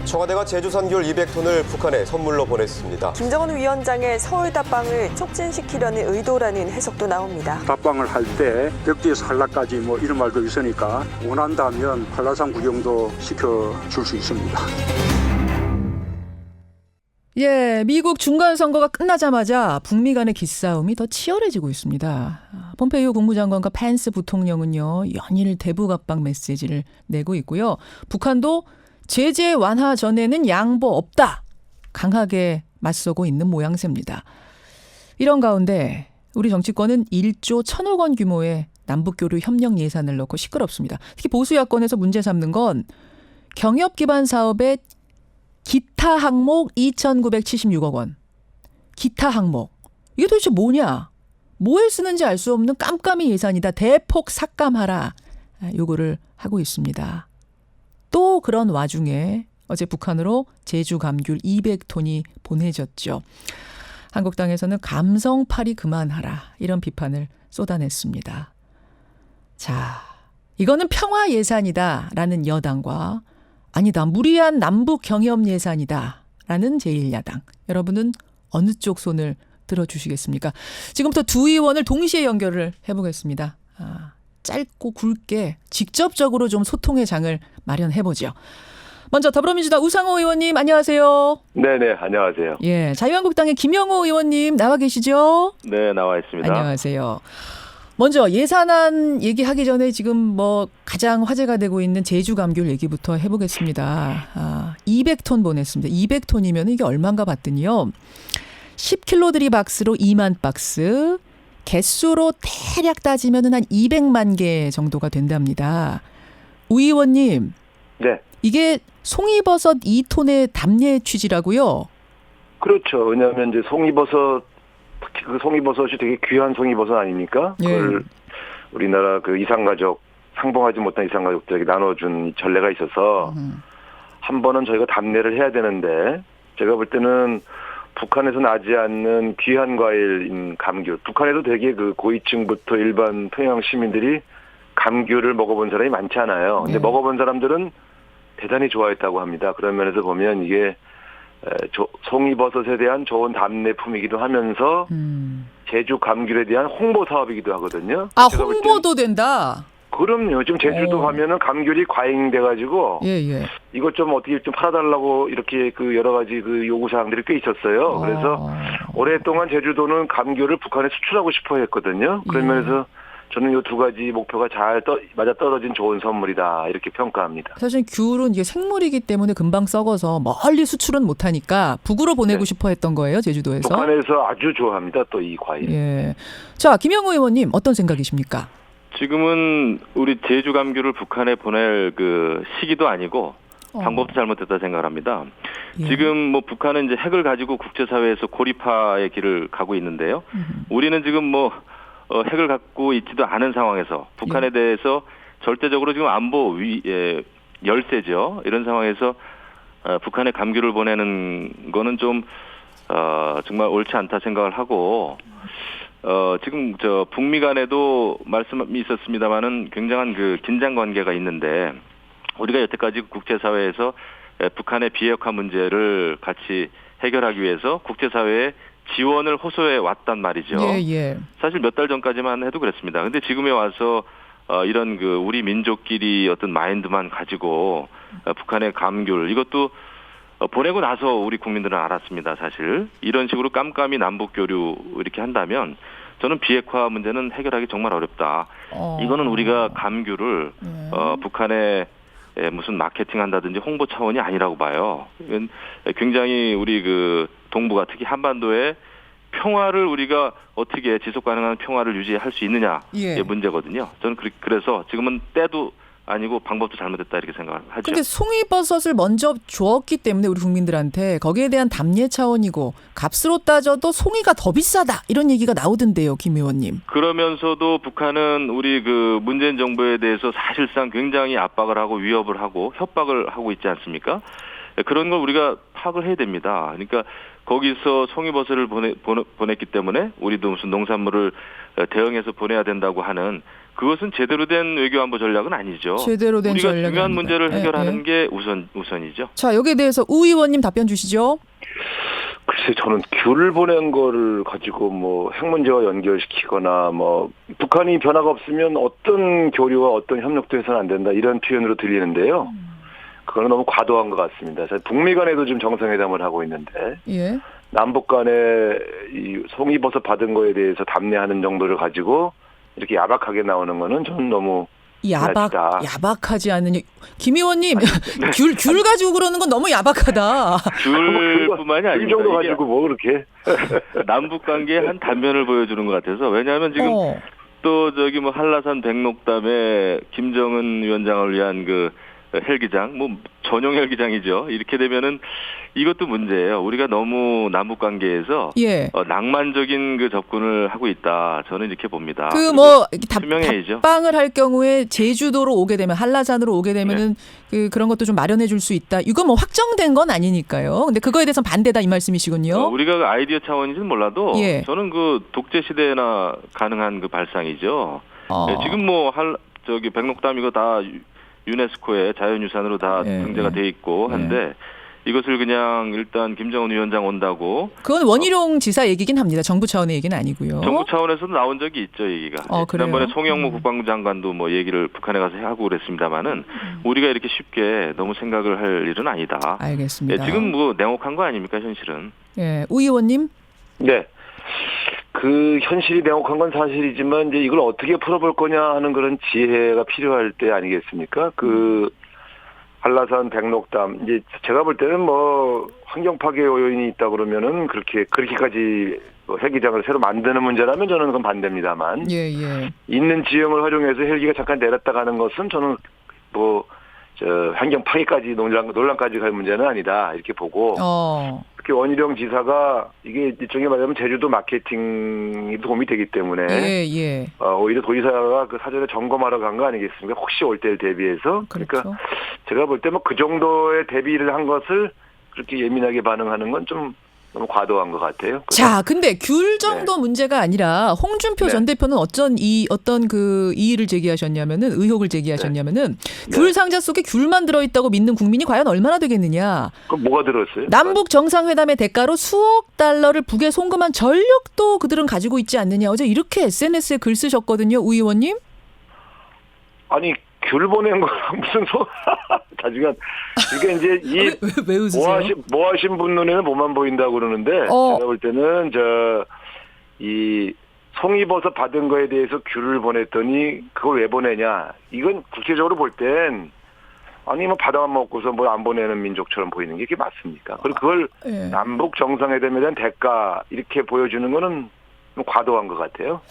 청와대가 제주산 귤 200톤을 북한에 선물로 보냈습니다. 김정은 위원장의 서울 답방을 촉진시키려는 의도라는 해석도 나옵니다. 답방을 할 때 벽지에서 한라까지 뭐 이런 말도 있으니까 원한다면 한라산 구경도 시켜줄 수 있습니다. 예, 미국 중간선거가 끝나자마자 북미 간의 기싸움이 더 치열해지고 있습니다. 폼페이오 국무장관과 펜스 부통령은요, 연일 대북 압박 메시지를 내고 있고요. 북한도 제재 완화 전에는 양보 없다, 강하게 맞서고 있는 모양새입니다. 이런 가운데 우리 정치권은 1조 1,000억 원 규모의 남북교류 협력 예산을 넣고 시끄럽습니다. 특히 보수 야권에서 문제 삼는 건 경협 기반 사업의 기타 항목 2,976억 원. 기타 항목. 이게 도대체 뭐냐? 뭐에 쓰는지 알 수 없는 깜깜이 예산이다. 대폭 삭감하라. 요거를 하고 있습니다. 또 그런 와중에 어제 북한으로 제주 감귤 200톤이 보내졌죠. 한국당에서는 감성팔이 그만하라. 이런 비판을 쏟아냈습니다. 자, 이거는 평화 예산이다라는 여당과 아니다, 무리한 남북 경협 예산이다라는 제1야당. 여러분은 어느 쪽 손을 들어주시겠습니까? 지금부터 두 의원을 동시에 연결을 해보겠습니다. 짧고 굵게 직접적으로 좀 소통의 장을 마련해보죠. 먼저 더불어민주당 우상호 의원님 안녕하세요. 네네, 안녕하세요. 예, 자유한국당의 김영호 의원님 나와 계시죠? 네, 나와 있습니다. 안녕하세요. 먼저 예산안 얘기하기 전에 지금 뭐 가장 화제가 되고 있는 제주 감귤 얘기부터 해보겠습니다. 200톤 보냈습니다. 200톤이면 이게 얼마인가 봤더니요. 10kg 드리박스로 2만 박스, 개수로 대략 따지면 한 200만 개 정도가 된답니다. 우 의원님, 네. 이게 송이버섯 2톤의 답례 취지라고요? 그렇죠. 왜냐하면 이제 송이버섯, 특히 그 송이버섯이 되게 귀한 송이버섯 아닙니까? 예. 그걸 우리나라 그 이산가족, 상봉하지 못한 이산가족들에게 나눠준 전례가 있어서 한 번은 저희가 답례를 해야 되는데, 제가 볼 때는 북한에서 나지 않는 귀한 과일인 감귤. 북한에도 되게 그 고위층부터 일반 평양 시민들이 감귤을 먹어본 사람이 많지 않아요. 근데 먹어본 사람들은 대단히 좋아했다고 합니다. 그런 면에서 보면 이게 송이버섯에 대한 좋은 답례품이기도 하면서 제주 감귤에 대한 홍보 사업이기도 하거든요. 홍보도 된다? 그럼요. 지금 제주도 가면은 감귤이 과잉돼가지고 이것 좀 어떻게 좀 팔아달라고 이렇게 그 여러 가지 그 요구 사항들이 꽤 있었어요. 그래서 오랫동안 제주도는 감귤을 북한에 수출하고 싶어 했거든요. 그런 면에서 저는 이 두 가지 목표가 잘 맞아 떨어진 좋은 선물이다 이렇게 평가합니다. 사실 귤은 이게 생물이기 때문에 금방 썩어서 멀리 수출은 못하니까 북으로 보내고 싶어 했던 거예요, 제주도에서. 북한에서 아주 좋아합니다, 또 이 과일. 예. 자, 김영호 의원님 어떤 생각이십니까? 지금은 우리 제주 감귤을 북한에 보낼 그 시기도 아니고 방법도 잘못됐다 생각을 합니다. 지금 뭐 북한은 이제 핵을 가지고 국제사회에서 고립화의 길을 가고 있는데요. 우리는 지금 뭐 핵을 갖고 있지도 않은 상황에서 북한에 대해서 절대적으로 지금 안보 열세죠. 이런 상황에서 북한에 감귤을 보내는 거는 좀 정말 옳지 않다 생각을 하고 지금 북미 간에도 말씀이 있었습니다만은 굉장한 그 긴장 관계가 있는데 우리가 여태까지 국제사회에서 북한의 비핵화 문제를 같이 해결하기 위해서 국제사회에 지원을 호소해 왔단 말이죠. 사실 몇 달 전까지만 해도 그랬습니다. 근데 지금에 와서 이런 그 우리 민족끼리 어떤 마인드만 가지고 북한의 감귤 이것도 보내고 나서 우리 국민들은 알았습니다. 사실 이런 식으로 깜깜이 남북 교류 이렇게 한다면 저는 비핵화 문제는 해결하기 정말 어렵다. 이거는 우리가 감귤을 북한에 무슨 마케팅 한다든지 홍보 차원이 아니라고 봐요. 이건 굉장히 우리 그 동북아 특히 한반도의 평화를 우리가 어떻게 지속 가능한 평화를 유지할 수 있느냐의 문제거든요. 저는 그래서 지금은 때도 아니고 방법도 잘못됐다 이렇게 생각을 하죠. 근데 송이버섯을 먼저 주었기 때문에 우리 국민들한테 거기에 대한 답례 차원이고 값으로 따져도 송이가 더 비싸다 이런 얘기가 나오던데요, 김 의원님. 그러면서도 북한은 우리 그 문재인 정부에 대해서 사실상 굉장히 압박을 하고 위협을 하고 협박을 하고 있지 않습니까? 그런 걸 우리가 파악을 해야 됩니다. 그러니까 거기서 송이버섯을 보냈기 때문에 우리도 무슨 농산물을 대응해서 보내야 된다고 하는 그것은 제대로 된 외교안보 전략은 아니죠. 제대로 된 우리가 전략이 중요한 아니다. 문제를 해결하는 예. 게 우선이죠. 자, 여기에 대해서 우 의원님 답변 주시죠. 글쎄 저는 귤을 보낸 거를 가지고 뭐 핵 문제와 연결시키거나 뭐 북한이 변화가 없으면 어떤 교류와 어떤 협력도 해서는 안 된다 이런 표현으로 들리는데요. 그거는 너무 과도한 것 같습니다. 북미 간에도 지금 정상회담을 하고 있는데 예. 남북 간에 이 송이버섯 받은 거에 대해서 답례하는 정도를 가지고 이렇게 야박하게 나오는 거는 저는 너무 지나치다. 야박하지 않은 김 의원님 귤 가지고 그러는 건 너무 야박하다. 귤뿐만이 이 아닙니다. 정도 이게 가지고 뭐 그렇게 남북 관계의 한 단면을 보여주는 것 같아서 왜냐하면 지금 또 저기 뭐 한라산 백록담에 김정은 위원장을 위한 그 헬기장, 뭐 전용 헬기장이죠. 이렇게 되면은 이것도 문제예요. 우리가 너무 남북 관계에서 예. 낭만적인 그 접근을 하고 있다. 저는 이렇게 봅니다. 그 뭐 투명해야죠. 답방을 할 경우에 제주도로 오게 되면 한라산으로 오게 되면은 그런 것도 좀 마련해 줄 수 있다. 이거 뭐 확정된 건 아니니까요. 근데 그거에 대해서 반대다 이 말씀이시군요. 우리가 그 아이디어 차원인지는 몰라도 예. 저는 그 독재 시대나 가능한 그 발상이죠. 지금 뭐 저기 백록담 이거 다 유네스코의 자연유산으로 다 등재가 돼 있고 한데 이것을 그냥 일단 김정은 위원장 온다고. 그건 원희룡 지사 얘기긴 합니다. 정부 차원의 얘기는 아니고요. 정부 차원에서도 나온 적이 있죠, 얘기가. 지난번에 송영무 국방부 장관도 뭐 얘기를 북한에 가서 하고 그랬습니다만은 우리가 이렇게 쉽게 너무 생각을 할 일은 아니다. 알겠습니다. 지금 뭐 냉혹한 거 아닙니까, 현실은? 예, 우 의원님. 네. 그 현실이 냉혹한 건 사실이지만 이제 이걸 어떻게 풀어볼 거냐 하는 그런 지혜가 필요할 때 아니겠습니까? 그 한라산 백록담 이제 제가 볼 때는 뭐 환경 파괴 요인이 있다 그러면은 그렇게까지 헬기장을 새로 만드는 문제라면 저는 그건 반대입니다만 있는 지형을 활용해서 헬기가 잠깐 내렸다 가는 것은 저는 뭐 환경 파괴까지 논란까지 갈 문제는 아니다 이렇게 보고 특히 원희룡 지사가 이게 일종의 말하자면 제주도 마케팅이 도움이 되기 때문에 오히려 도지사가 그 사전에 점검하러 간 거 아니겠습니까? 혹시 올 때를 대비해서 그러니까 제가 볼 때 뭐 그 정도의 대비를 한 것을 그렇게 예민하게 반응하는 건 좀 너무 과도한 것 같아요. 자, 근데 귤 정도 문제가 아니라 홍준표 전 대표는 어떤 그 이의를 제기하셨냐면은 의혹을 제기하셨냐면은 귤 상자 속에 귤만 들어있다고 믿는 국민이 과연 얼마나 되겠느냐. 그럼 뭐가 들었어요? 남북 정상회담의 대가로 수억 달러를 북에 송금한 전력도 그들은 가지고 있지 않느냐. 어제 이렇게 SNS에 글 쓰셨거든요, 우 의원님. 아니 귤 보낸 거랑 무슨 나중에 이게 이제 왜 웃으세요? 뭐 하신 분 눈에는 뭐만 보인다고 그러는데 제가 볼 때는 이 송이버섯 받은 거에 대해서 귤을 보냈더니 그걸 왜 보내냐 이건 국제적으로 볼 땐 아니 뭐 받아만 먹고서 뭐 안 보내는 민족처럼 보이는 게 이게 맞습니까? 그리고 그걸 남북 정상회담에 대한 대가 이렇게 보여주는 거는 과도한 것 같아요.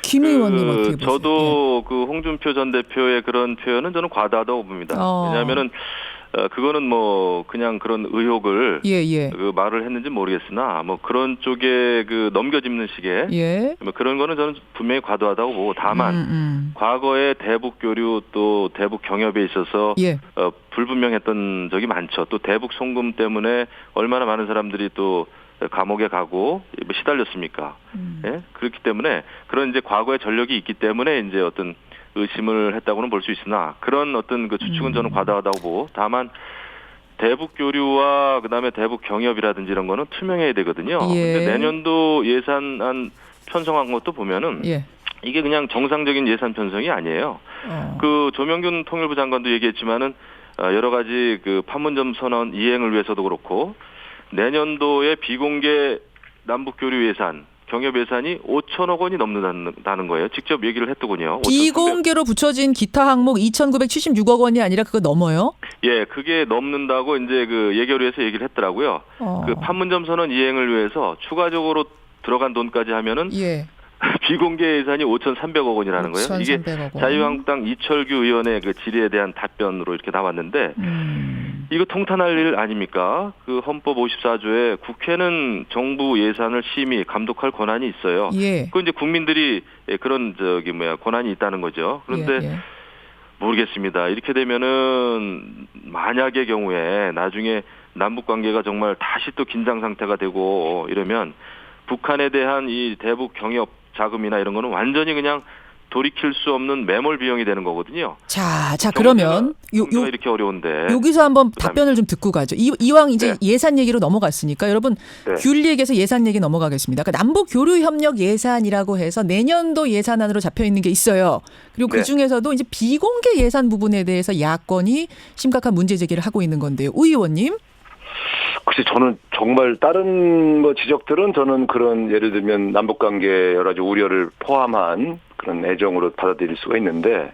김 의원님 어떻게 보세요? 저도 그 홍준표 전 대표의 그런 표현은 저는 과다하다고 봅니다. 왜냐하면은 그거는 뭐 그냥 그런 의혹을 그 말을 했는지 모르겠으나 뭐 그런 쪽에 그 넘겨짚는 식의 뭐 그런 거는 저는 분명히 과도하다고 보고 다만 과거에 대북 교류 또 대북 경협에 있어서 불분명했던 적이 많죠. 또 대북 송금 때문에 얼마나 많은 사람들이 또 감옥에 가고 시달렸습니까? 그렇기 때문에 그런 이제 과거의 전력이 있기 때문에 이제 어떤 의심을 했다고는 볼 수 있으나 그런 어떤 그 추측은 저는 과다하다고 보고 다만 대북 교류와 그다음에 대북 경협이라든지 이런 거는 투명해야 되거든요. 근데 내년도 예산안 편성한 것도 보면은 이게 그냥 정상적인 예산 편성이 아니에요. 그 조명균 통일부 장관도 얘기했지만은 여러 가지 그 판문점 선언 이행을 위해서도 그렇고 내년도에 비공개 남북교류 예산, 경협 예산이 5천억 원이 넘는다는 거예요. 직접 얘기를 했더군요. 비공개로 붙여진 기타 항목 2,976억 원이 아니라 그거 넘어요? 예, 그게 넘는다고 이제 그 예결위에서 얘기를 했더라고요. 그 판문점 선언 이행을 위해서 추가적으로 들어간 돈까지 하면은 비공개 예산이 5,300억 원이라는 거예요. 이게 자유한국당 이철규 의원의 그 질의에 대한 답변으로 이렇게 나왔는데 이거 통탄할 일 아닙니까? 그 헌법 54조에 국회는 정부 예산을 심의 감독할 권한이 있어요. 그 이제 국민들이 그런 권한이 있다는 거죠. 그런데 모르겠습니다. 이렇게 되면은 만약의 경우에 나중에 남북 관계가 정말 다시 또 긴장 상태가 되고 이러면 북한에 대한 이 대북 경협 자금이나 이런 거는 완전히 그냥 돌이킬 수 없는 매몰 비용이 되는 거거든요. 자 그러면 경제가 이렇게 어려운데 여기서 한번 답변을 좀 듣고 가죠. 이왕 이제 네. 예산 얘기로 넘어갔으니까 여러분 네. 귤 얘기에서 예산 얘기 넘어가겠습니다. 그러니까 남북 교류 협력 예산이라고 해서 내년도 예산안으로 잡혀 있는 게 있어요. 그리고 그 네. 중에서도 이제 비공개 예산 부분에 대해서 야권이 심각한 문제 제기를 하고 있는 건데요. 우 의원님. 글쎄 저는 정말 다른 뭐 지적들은 저는 그런 예를 들면 남북 관계 여러 가지 우려를 포함한 그런 애정으로 받아들일 수가 있는데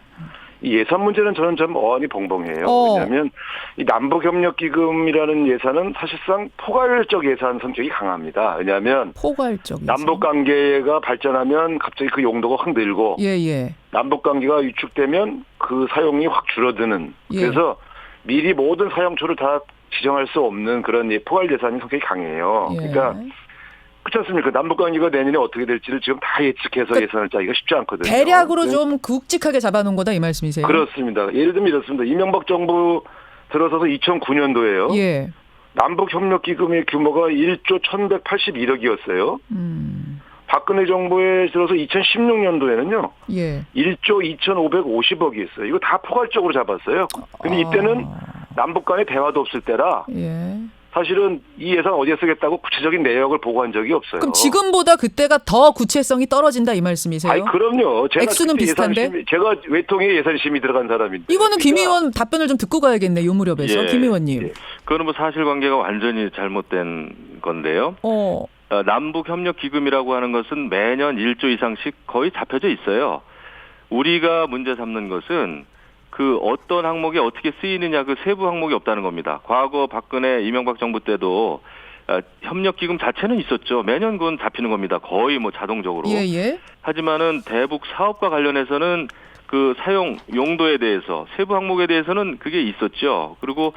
이 예산 문제는 저는 좀 어안이 벙벙해요. 왜냐하면 이 남북협력기금이라는 예산은 사실상 포괄적 예산 성격이 강합니다. 왜냐하면 포괄적 예산. 남북 관계가 발전하면 갑자기 그 용도가 확 늘고 예. 남북 관계가 위축되면 그 사용이 확 줄어드는. 예. 그래서 미리 모든 사용처를 다 지정할 수 없는 그런 포괄 예산이 성격이 강해요. 예. 그러니까 그렇지 않습니까? 남북 관계가 내년에 어떻게 될지를 지금 다 예측해서 그러니까 예산을 짜기가 쉽지 않거든요. 대략으로 네. 좀 굵직하게 잡아놓은 거다 이 말씀이세요? 그렇습니다. 예를 들면 이렇습니다. 이명박 정부 들어서서 2009년도에요. 예. 남북협력기금의 규모가 1조 1181억이었어요. 박근혜 정부에 들어서 2016년도에는요. 예. 1조 2,550억이었어요. 이거 다 포괄적으로 잡았어요. 근데 이때는 남북 간의 대화도 없을 때라 예. 사실은 이 예산 어디에 쓰겠다고 구체적인 내역을 보고한 적이 없어요. 그럼 지금보다 그때가 더 구체성이 떨어진다 이 말씀이세요? 아니 그럼요. 제가 액수는 그때 비슷한데? 제가 외통에 예산심이 들어간 사람인데. 이거는 김 그러니까 의원 답변을 좀 듣고 가야겠네. 요 무렵에서. 예. 김 의원님. 그거는 뭐 사실관계가 완전히 잘못된 건데요. 남북협력기금이라고 하는 것은 매년 1조 이상씩 거의 잡혀져 있어요. 우리가 문제 삼는 것은 그 어떤 항목이 어떻게 쓰이느냐 그 세부 항목이 없다는 겁니다. 과거 박근혜 이명박 정부 때도 협력기금 자체는 있었죠. 매년 그건 잡히는 겁니다. 거의 뭐 자동적으로. 예. 하지만은 대북 사업과 관련해서는 그 사용 용도에 대해서 세부 항목에 대해서는 그게 있었죠. 그리고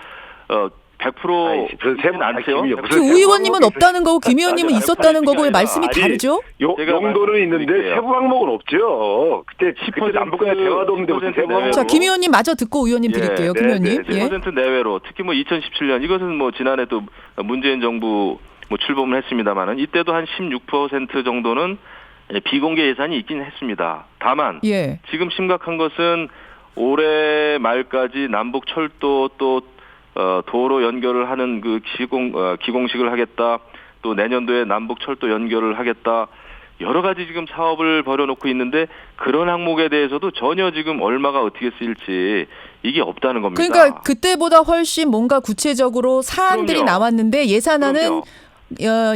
100% 세부 않대요. 그 우 의원님은 없다는 거고 김 의원님은 있었다는 거고 왜 말씀이 다르죠? 용도는 있는데 세부 항목은 없죠. 그때 남북 간의 대화도 없는데 무슨 세부 항목? 자, 김 의원님 마저 듣고 우 의원님 드릴게요. 김 의원님. 10% 내외로 특히 뭐 2017년 이것은 뭐 지난해 또 문재인 정부 뭐 출범을 했습니다만은 이때도 한 16% 정도는 비공개 예산이 있긴 했습니다. 다만 지금 심각한 것은 올해 말까지 남북 철도 또 도로 연결을 하는 그 기공식을 하겠다. 또 내년도에 남북 철도 연결을 하겠다. 여러 가지 지금 사업을 벌여놓고 있는데 그런 항목에 대해서도 전혀 지금 얼마가 어떻게 쓰일지 이게 없다는 겁니다. 그러니까 그때보다 훨씬 뭔가 구체적으로 사안들이 나왔는데 예산안은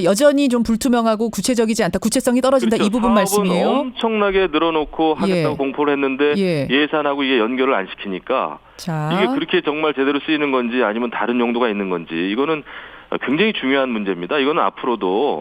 여전히 좀 불투명하고 구체적이지 않다. 구체성이 떨어진다. 그렇죠. 이 부분 말씀이에요. 엄청나게 늘어놓고 하겠다고 공포를 했는데 예산하고 이게 연결을 안 시키니까 이게 그렇게 정말 제대로 쓰이는 건지 아니면 다른 용도가 있는 건지 이거는 굉장히 중요한 문제입니다. 이거는 앞으로도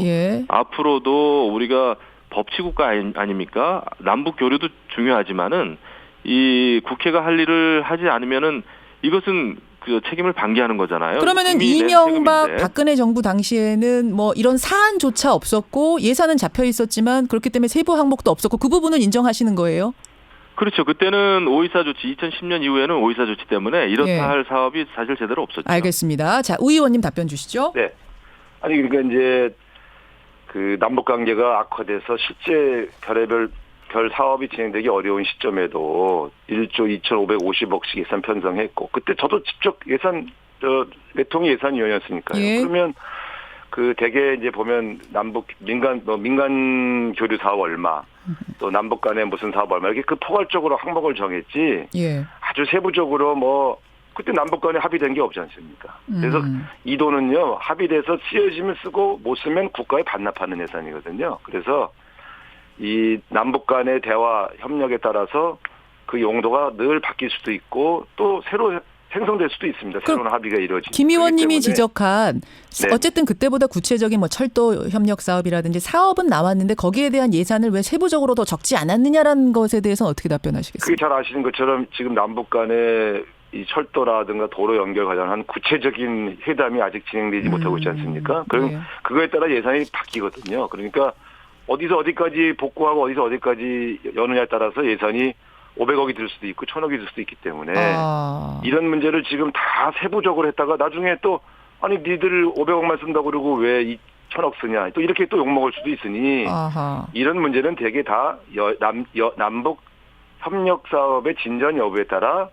우리가 법치국가 아닙니까? 남북 교류도 중요하지만은 이 국회가 할 일을 하지 않으면은 이것은 그 책임을 방기하는 거잖아요. 그러면은 이명박 박근혜 정부 당시에는 뭐 이런 사안조차 없었고 예산은 잡혀 있었지만 그렇기 때문에 세부 항목도 없었고 그 부분은 인정하시는 거예요? 그렇죠. 그때는 5.24 조치 2010년 이후에는 5.24 조치 때문에 이렇다 할 사업이 사실 제대로 없었죠. 알겠습니다. 자, 우 의원님 답변 주시죠. 네. 아니 그러니까 이제 그 남북 관계가 악화돼서 실제 별의별 사업이 진행되기 어려운 시점에도 1조 2,550억씩 예산 편성했고 그때 저도 직접 외통위 예산위원이었으니까요. 그러면 그 대개 이제 보면 남북 민간 교류 사업 얼마 또 남북 간에 무슨 사업 얼마 이렇게 그 포괄적으로 항목을 정했지 아주 세부적으로 뭐 그때 남북 간에 합의된 게 없지 않습니까? 그래서 이 돈은요 합의돼서 쓰여지면 쓰고 못 쓰면 국가에 반납하는 예산이거든요. 그래서 이 남북 간의 대화 협력에 따라서 그 용도가 늘 바뀔 수도 있고 또 새로 생성될 수도 있습니다. 새로운 합의가 이루어지죠. 김 의원님이 지적한 어쨌든 그때보다 구체적인 뭐 철도 협력 사업이라든지 사업은 나왔는데 거기에 대한 예산을 왜 세부적으로 더 적지 않았느냐라는 것에 대해서는 어떻게 답변하시겠습니까? 그게 잘 아시는 것처럼 지금 남북 간의 이 철도라든가 도로 연결 관련한 구체적인 회담이 아직 진행되지 못하고 있지 않습니까? 그럼 그거에 따라 예산이 바뀌거든요. 그러니까 어디서 어디까지 복구하고 어디서 어디까지 여느냐에 따라서 예산이 500억이 들 수도 있고 1000억이 들 수도 있기 때문에 이런 문제를 지금 다 세부적으로 했다가 나중에 또 아니 니들 500억만 쓴다고 그러고 왜 1000억 쓰냐 또 이렇게 또 욕먹을 수도 있으니 이런 문제는 되게 다 남북 협력 사업의 진전 여부에 따라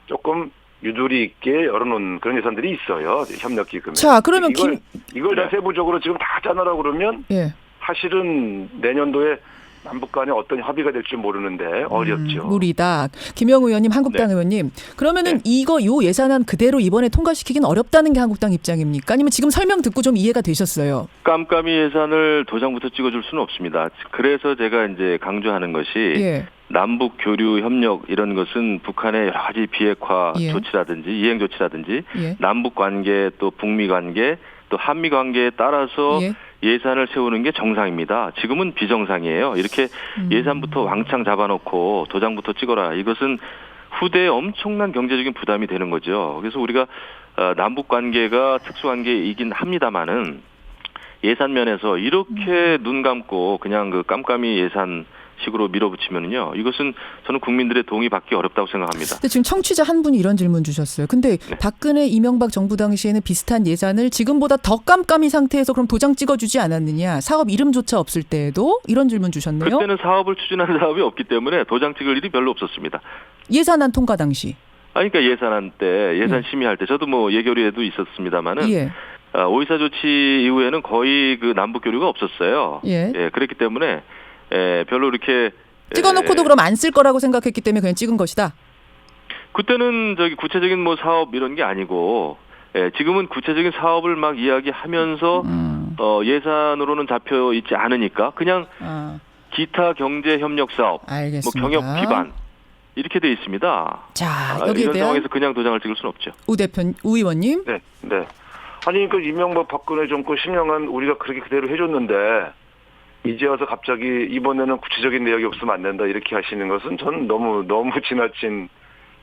조금 유도리 있게 열어놓은 그런 예산들이 있어요. 협력 기금에. 자, 그러면 이걸 다 세부적으로 지금 다 짜놓으라고 그러면 예. 사실은 내년도에 남북 간에 어떤 협의가 될지 모르는데 어렵죠. 무리다. 김영우 의원님, 한국당 네. 의원님. 그러면은 네. 요 예산안 그대로 이번에 통과시키긴 어렵다는 게 한국당 입장입니까? 아니면 지금 설명 듣고 좀 이해가 되셨어요? 깜깜이 예산을 도장부터 찍어줄 수는 없습니다. 그래서 제가 이제 강조하는 것이 예. 남북 교류 협력 이런 것은 북한의 여러 가지 비핵화 예. 조치라든지 이행 조치라든지 예. 남북 관계 또 북미 관계 또 한미 관계에 따라서 예. 예산을 세우는 게 정상입니다. 지금은 비정상이에요. 이렇게 예산부터 왕창 잡아놓고 도장부터 찍어라. 이것은 후대에 엄청난 경제적인 부담이 되는 거죠. 그래서 우리가 남북 관계가 특수 관계이긴 합니다만은 예산 면에서 이렇게 눈 감고 그냥 그 깜깜이 예산 식으로 밀어붙이면요. 이것은 저는 국민들의 동의 받기 어렵다고 생각합니다. 근데 지금 청취자 한 분이 이런 질문 주셨어요. 근데 네. 박근혜 이명박 정부 당시에는 비슷한 예산을 지금보다 더 깜깜이 상태에서 그럼 도장 찍어주지 않았느냐. 사업 이름조차 없을 때에도 이런 질문 주셨네요. 그때는 사업을 추진하는 사업이 없기 때문에 도장 찍을 일이 별로 없었습니다. 예산안 통과 당시. 그러니까 예산안 때 예산 심의할 때 저도 뭐 예결위에도 있었습니다만은 예. 5.24 조치 이후에는 거의 그 남북 교류가 없었어요. 예. 그렇기 때문에 별로 이렇게 찍어놓고도 그럼 안 쓸 거라고 생각했기 때문에 그냥 찍은 것이다. 그때는 저기 구체적인 뭐 사업 이런 게 아니고 지금은 구체적인 사업을 막 이야기하면서 예산으로는 잡혀 있지 않으니까 그냥 기타 경제 협력 사업, 알겠습니다. 뭐 경협 기반 이렇게 돼 있습니다. 자, 여기에 이런 대한 상황에서 그냥 도장을 찍을 수는 없죠. 우 의원님. 네. 아니 그러니까 이명박 박근혜 정권 10년간 우리가 그렇게 그대로 해줬는데 이제 와서 갑자기 이번에는 구체적인 내역이 없으면 안 된다 이렇게 하시는 것은 저는 너무 지나친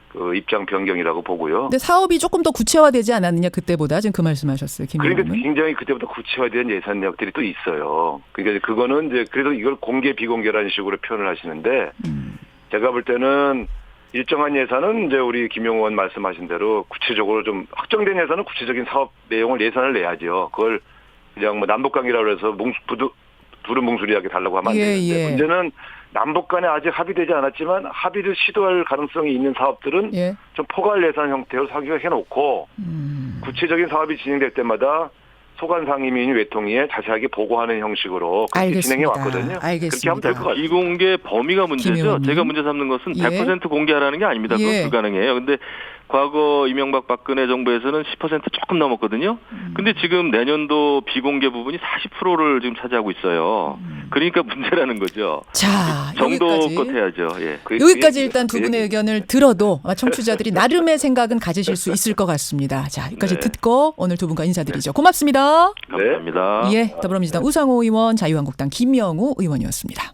그 입장 변경이라고 보고요. 근데 사업이 조금 더 구체화되지 않았느냐 그때보다 지금 그 말씀하셨어요. 김 그러니까 의원님은. 굉장히 그때보다 구체화된 예산 내역들이 또 있어요. 그러니까 그거는 이제 그래도 이걸 공개 비공개라는 식으로 표현을 하시는데 제가 볼 때는 일정한 예산은 이제 우리 김용호 의원 말씀하신 대로 구체적으로 좀 확정된 예산은 구체적인 사업 내용을 예산을 내야죠. 그걸 그냥 뭐 남북관계라고 해서 두루뭉술하게 달라고 하면 안 되는데 문제는 남북 간에 아직 합의되지 않았지만 합의를 시도할 가능성이 있는 사업들은 좀 포괄 예산 형태로 해놓고 구체적인 사업이 진행될 때마다 소관 상임위인 외통위에 자세하게 보고하는 형식으로 그렇게 진행해 왔거든요. 그렇게 하면 될 것 같아요. 비공개 범위가 문제죠. 제가 문제 삼는 것은 100% 공개하라는 게 아닙니다. 그건 불가능해요. 근데 과거 이명박 박근혜 정부에서는 10% 조금 넘었거든요. 근데 지금 내년도 비공개 부분이 40%를 지금 차지하고 있어요. 그러니까 문제라는 거죠. 자, 정도껏 해야죠. 예. 여기까지 일단 두 분의 의견을 들어도 청취자들이 나름의 생각은 가지실 수 있을 것 같습니다. 자, 여기까지 듣고 오늘 두 분과 인사드리죠. 고맙습니다. 감사합니다. 예, 더불어민주당 우상호 의원, 자유한국당 김영우 의원이었습니다.